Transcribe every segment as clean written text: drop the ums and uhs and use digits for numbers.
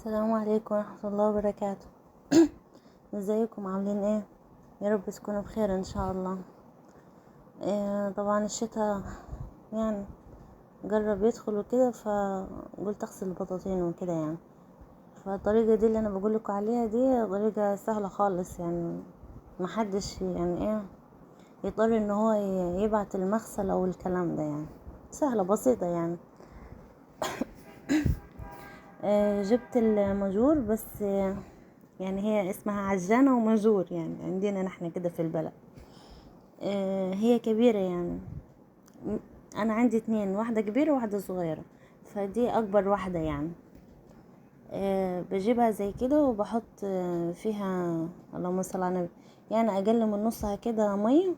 السلام عليكم ورحمة الله وبركاته. ازيكم عاملين ايه؟ يا رب تكونوا بخير ان شاء الله. طبعا الشتاء يعني جرب يدخل وكده، فقلت اغسل البطاطين وكده يعني. فالطريقة دي اللي انا بقولكوا عليها دي طريقة سهلة خالص يعني، محدش يعني ايه يضطر ان هو يبعت المغسل او الكلام ده يعني. سهلة بسيطة يعني. جبت الماجور بس يعني هي اسمها عجانة وماجور يعني عندنا نحن كده في البلد. هي كبيرة يعني. انا عندي اتنين، واحدة كبيرة وواحدة صغيرة، فدي اكبر واحدة يعني. بجيبها زي كده وبحط فيها، اللهم صل على النبي، يعني اقل من نصها كده مية،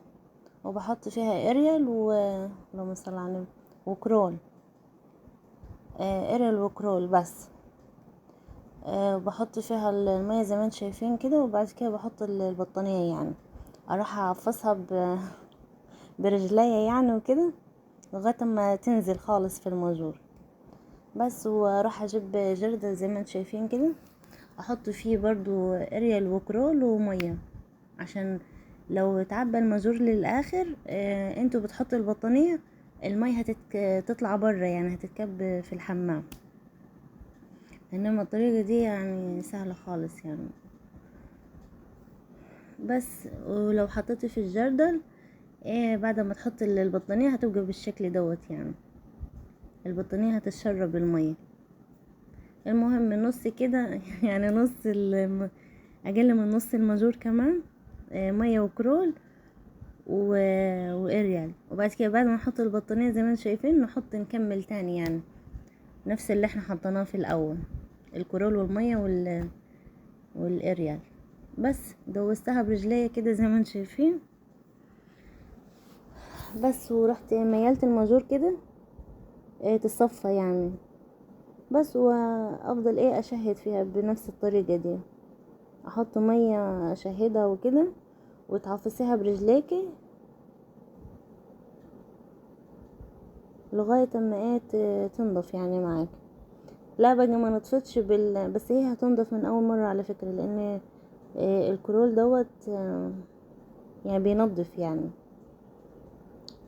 وبحط فيها اريال اللهم صل على النبي وكرول. اريال وكرول بس. بحط فيها المية زي ما انتم شايفين كده، وبعد كده بحط البطانية يعني، اروح اعفصها برجليا يعني وكده لغاية ما تنزل خالص في الماجور بس. واروح اجيب جردل زي ما انتم شايفين كده، احط فيه برضو اريال وكرول ومية، عشان لو تعبى الماجور للاخر انتوا بتحطوا البطانية، المية تطلع بره يعني، هتتكب في الحمام. انما الطريقة دي يعني سهلة خالص يعني. بس ولو حطيتي في الجردل بعد ما تحط البطانية هتبقى بالشكل دوت يعني، البطانية هتشرب المية. المهم نص كده يعني اقل من نص الماجور كمان مية وكرول واريال. وبعد كده بعد ما نحط البطانية زي ما انتم شايفين نكمل تاني يعني، نفس اللي احنا حطيناه في الاول، الكرول والمية والاريال بس. دوستها برجليا كده زي ما انتم شايفين بس، ورحت ميلت الماجور كده تصفى يعني بس. وافضل اشهد فيها بنفس الطريقة دي، احط مية اشهدها وكده، وتعفسيها برجليكي لغاية اما تنضف يعني معاك. لا بقى ما نطفتش بس هي هتنضف من اول مرة على فكرة، لان الكرول دوت يعني بينضف يعني.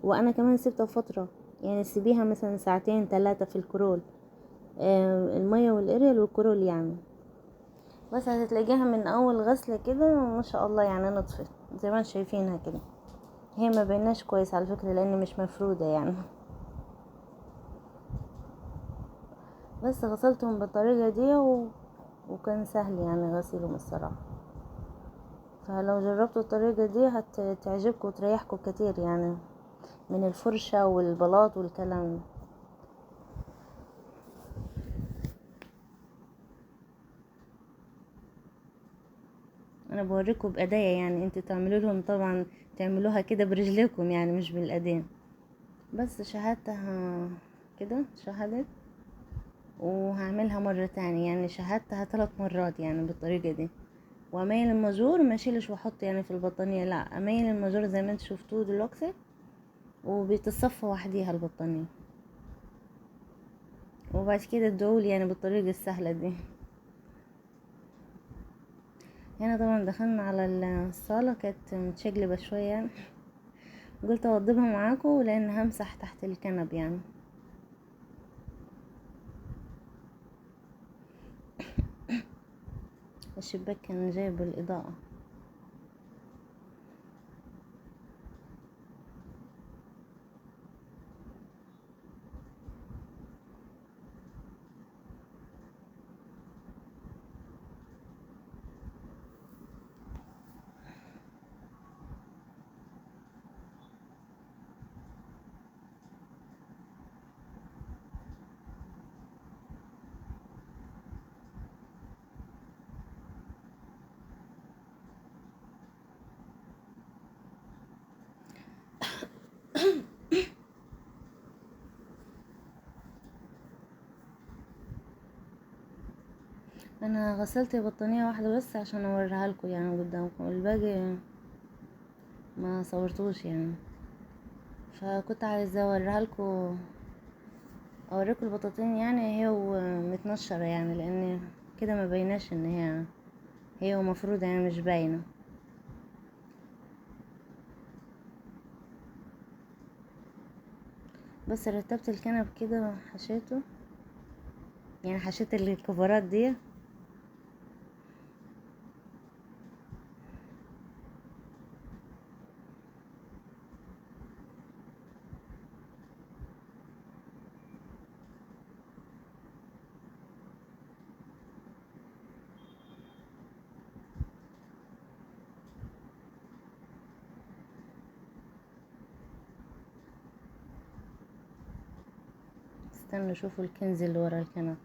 وانا كمان سبتها فترة يعني، سيبيها مثلا ساعتين 3 في الكرول، المية والاريال والكرول يعني. بس هتلاقيها من اول غسلة كده ما شاء الله يعني نطفت زي ما انتم شايفينها كده. هي ما بيناش كويس على فكرة لان مش مفرودة يعني. بس غسلتهم بالطريقة دي وكان سهل يعني غسيلهم الصراحة. فلو جربتوا الطريقة دي هتعجبكم وتريحكم كتير يعني من الفرشة والبلاط والكلام ده. انا بوريكم بأداية يعني، انتوا تعملوا لهم طبعا، تعملوها كده برجليكم يعني مش بالأيدين. بس شهدتها كده، شهدت وهعملها مرة تانية يعني، شهدتها 3 مرات يعني بالطريقة دي. واميل الماجور ما اشيلش واحط يعني في البطانية، لا اميل الماجور زي ما انتوا شفتوه دلوقتي، وبيتصفى وحديها البطانية. وبعد كده ادعولي يعني بالطريقة السهلة دي. هنا طبعا دخلنا على الصالة، كانت متشقلبة شوية يعني. قلت اوضبها معاكم لان همسح تحت الكنب يعني. الشباك كان جايب الإضاءة. انا غسلت بطانية واحدة بس عشان اوريها لكم يعني قدامكم، الباقي ما صورتوش يعني. فكنت عايزة اوريها لكم، اوريكم البطاطين يعني هي ومتنشرة يعني، لان كده ما بيناش ان هي مفروض يعني مش باينة. بس رتبت الكنب كده حشيته، يعني حشيت الكفرات دي. استنوا شوفوا الكنز اللي ورا الكنب.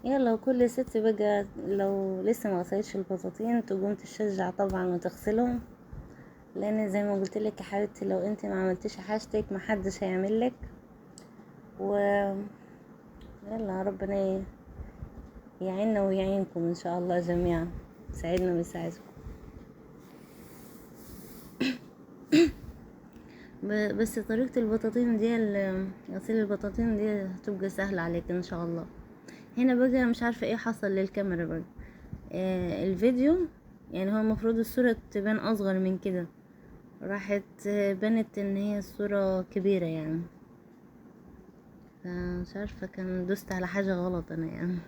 يلا، وكل ست بقى لو لسه ما غسلتش البطاطين تقوم تشجع طبعا وتغسلهم، لان زي ما قلت لك يا حبيبتي لو انت ما عملتيش حاجتك محدش هيعمل لك. و يلا ربنا يعيننا ويعينكم ان شاء الله جميعا، يساعدنا ويساعدكم. بس طريقة البطاطين دي غسيل البطاطين دي هتبقى سهلة عليك ان شاء الله. هنا بقى مش عارفة ايه حصل للكاميرا بقى. الفيديو يعني هو المفروض الصورة تبان اصغر من كده، راحت بنت ان هي الصورة كبيرة يعني. مش عارفة كان دوست على حاجة غلط انا يعني.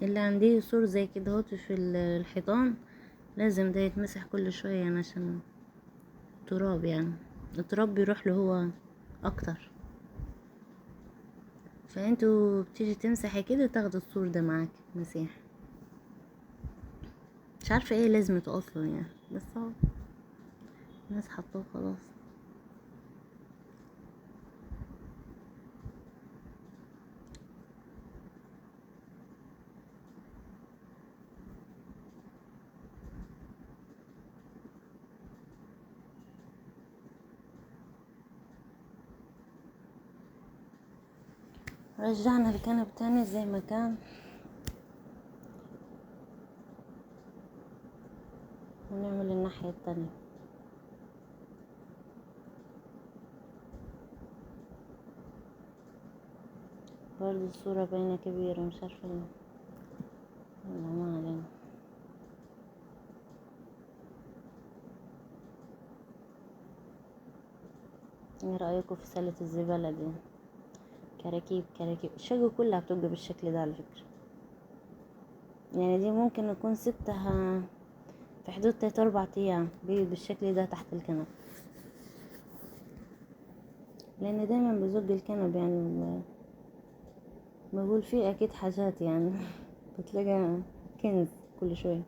اللي عندي سور زي كده هوت في الحيطان لازم ده يتمسح كل شوية يعني، عشان تراب يعني التراب بيروح له هو اكتر. فانتوا بتيجي تمسحي كده تاخدي السور ده معاك مسيح. مش عارفة ايه لازمته اصلا يعني، بس هو الناس حطوه خلاص. رجعنا الكنب تاني زي ما كان، ونعمل الناحية التانية. برضه الصورة باينة كبيرة، مش عارفة ليه. يلا ما علينا. ايه رأيكم في سلة الزبالة دي؟ كراكيب كراكيب، الشقة كلها بتبقى بالشكل ده على فكرة. يعني دي ممكن نكون سبتها في حدود 3 4 ايام بالشكل ده تحت الكنب، لان دايما بزق الكنب يعني بقول فيه اكيد حاجات يعني بتلاقي كنز كل شوية.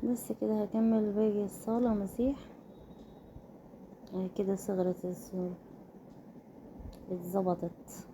بس كده هكمل باقي الصالة مسيح. كده صغرت الصورة، اتظبطت.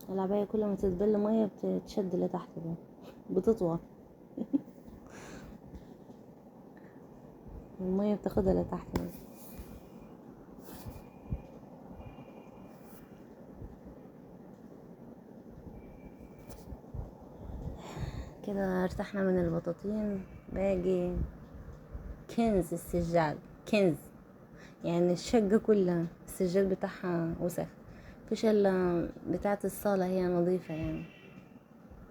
العباية كل ما تتبل مية بتتشد لتحت بقى، بتطول. المية بتاخدها لتحت بقى. كده ارتحنا من البطاطين. باقي كنز السجاد، كنز يعني الشقة كلها السجاد بتاعها وسخ، مفيش الا بتاعة الصالة هي نظيفة يعني،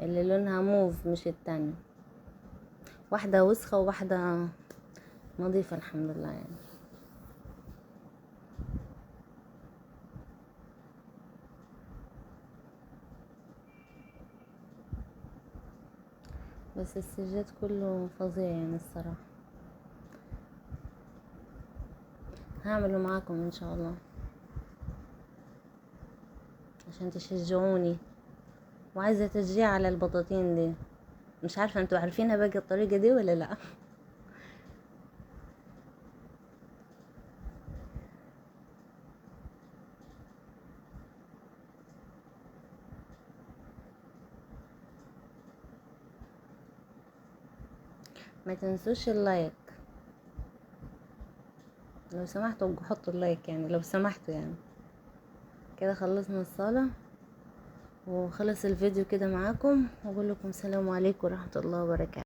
اللي لونها موف مش التاني. واحدة وسخة وواحدة نظيفة الحمد لله يعني. بس السجاد كله فظيع يعني الصراحة. هعمله معاكم ان شاء الله عشان تشجعوني، وعايزة تشجيع على البطاطين دي. مش عارفة انتوا عارفينها باقي الطريقة دي ولا لا؟ ما تنسوش اللايك لو سمحتوا، حطوا اللايك يعني لو سمحتوا يعني. كده خلصنا الصلاة وخلص الفيديو كده معاكم، واقول لكم السلام عليكم ورحمة الله وبركاته.